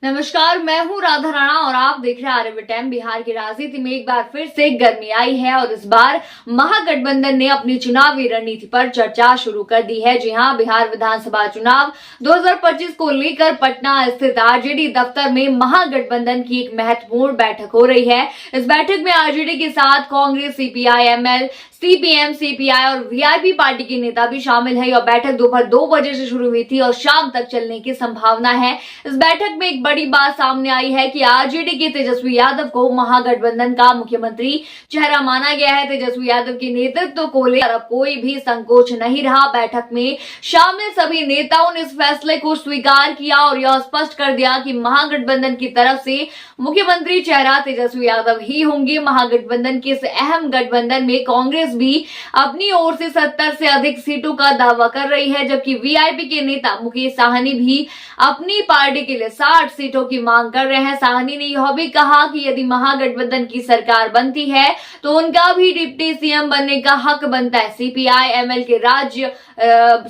नमस्कार, मैं हूं राधा राणा और आप देख रहे हैं आरएबी टाइम। बिहार की राजनीति में एक बार फिर से गर्मी आई है और इस बार महागठबंधन ने अपनी चुनावी रणनीति पर चर्चा शुरू कर दी है। जी हां, बिहार विधानसभा चुनाव 2025 को लेकर पटना स्थित आरजेडी दफ्तर में महागठबंधन की एक महत्वपूर्ण बैठक हो रही है। इस बैठक में आरजेडी के साथ Congress, CPI ML, CPM, CPI और वीआईपी पार्टी के नेता भी शामिल है। यह बैठक दोपहर 2 बजे से शुरू हुई थी और शाम तक चलने की संभावना है। इस बैठक में एक बड़ी बात सामने आई है कि आरजेडी के तेजस्वी यादव को महागठबंधन का मुख्यमंत्री चेहरा माना गया है। तेजस्वी यादव के नेतृत्व को लेकर अब कोई भी संकोच नहीं रहा। बैठक में शामिल सभी नेताओं ने इस फैसले को स्वीकार किया और यह स्पष्ट कर दिया कि महागठबंधन की तरफ से मुख्यमंत्री चेहरा तेजस्वी यादव ही होंगे। महागठबंधन के इस अहम गठबंधन में कांग्रेस भी अपनी ओर से 70 से अधिक सीटों का दावा कर रही है, जबकि वीआईपी के नेता मुकेश साहनी भी अपनी पार्टी के लिए 60 सीटों की मांग कर रहे हैं। साहनी ने यह भी कहा कि यदि महागठबंधन की सरकार बनती है तो उनका भी डिप्टी सीएम बनने का हक बनता है। सीपीआई एमएल के राज्य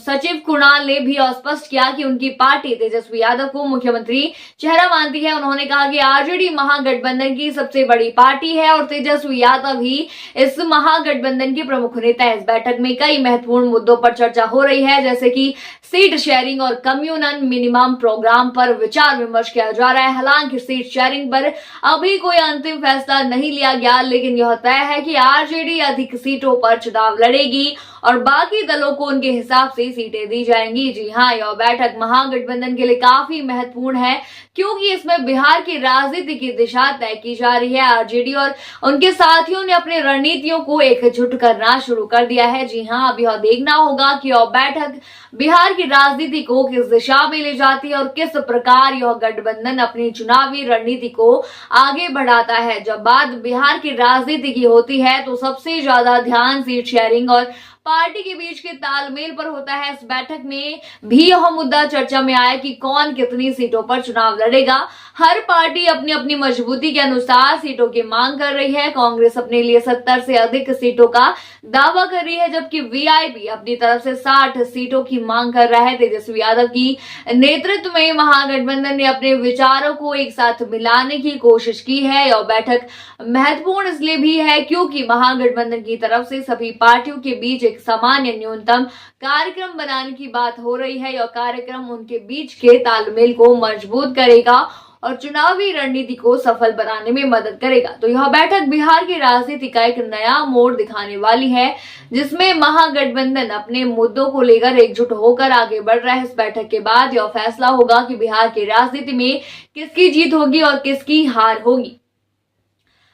सचिव कुणाल ने भी स्पष्ट किया कि उनकी पार्टी तेजस्वी यादव को मुख्यमंत्री चेहरा मानती है। उन्होंने कहा कि आरजेडी महागठबंधन की सबसे बड़ी पार्टी है और तेजस्वी यादव ही इस महागठबंधन के प्रमुख नेता है। इस बैठक में कई महत्वपूर्ण मुद्दों पर चर्चा हो रही है, जैसे कि सीट शेयरिंग और कम्युनल मिनिमम प्रोग्राम पर विचार विमर्श किया जा रहा है। हालांकि सीट शेयरिंग पर अभी कोई अंतिम फैसला नहीं लिया गया, लेकिन यह तय है कि आरजेडी अधिक सीटों पर चुनाव लड़ेगी और बाकी दलों को उनके हिसाब से सीटें दी जाएंगी। जी हां, यह बैठक महागठबंधन के लिए काफी महत्वपूर्ण है क्योंकि इसमें बिहार की राजनीति की दिशा तय की जा रही है। आरजेडी और उनके साथियों ने अपनी रणनीतियों को एकजुट करना शुरू कर दिया है। जी हां, अब यह देखना होगा कि यह बैठक बिहार की राजनीति को किस दिशा में ले जाती है और किस प्रकार यह गठबंधन अपनी चुनावी रणनीति को आगे बढ़ाता है। जब बात बिहार की राजनीति की होती है तो सबसे ज्यादा ध्यान सीट शेयरिंग और पार्टी के बीच के तालमेल पर होता है। इस बैठक में भी यह मुद्दा चर्चा में आया कि कौन कितनी सीटों पर चुनाव लड़ेगा। हर पार्टी अपनी अपनी मजबूती के अनुसार सीटों की मांग कर रही है। कांग्रेस अपने लिए 70 से अधिक सीटों का दावा कर रही है, जबकि वीआईपी अपनी तरफ से 60 सीटों की मांग कर रहा है। तेजस्वी यादव की नेतृत्व में महागठबंधन ने अपने विचारों को एक साथ मिलाने की कोशिश की है। यह बैठक महत्वपूर्ण इसलिए भी है क्योंकि महागठबंधन की तरफ से सभी पार्टियों के बीच एक सामान्य न्यूनतम कार्यक्रम बनाने की बात हो रही है। यह कार्यक्रम उनके बीच के तालमेल को मजबूत करेगा और चुनावी रणनीति को सफल बनाने में मदद करेगा। तो यह बैठक बिहार की राजनीति का एक नया मोड़ दिखाने वाली है, जिसमें महागठबंधन अपने मुद्दों को लेकर एकजुट होकर आगे बढ़ रहा है। इस बैठक के बाद यह फैसला होगा कि बिहार की राजनीति में किसकी जीत होगी और किसकी हार होगी।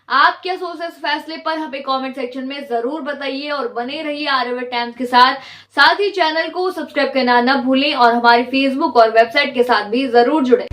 आप क्या सोचते हैं इस फैसले पर? हमें कमेंट सेक्शन में जरूर बताइए और बने रहिए आरएबी टाइम्स के साथ ही चैनल को सब्सक्राइब करना न भूलें और हमारे फेसबुक और वेबसाइट के साथ भी जरूर जुड़े।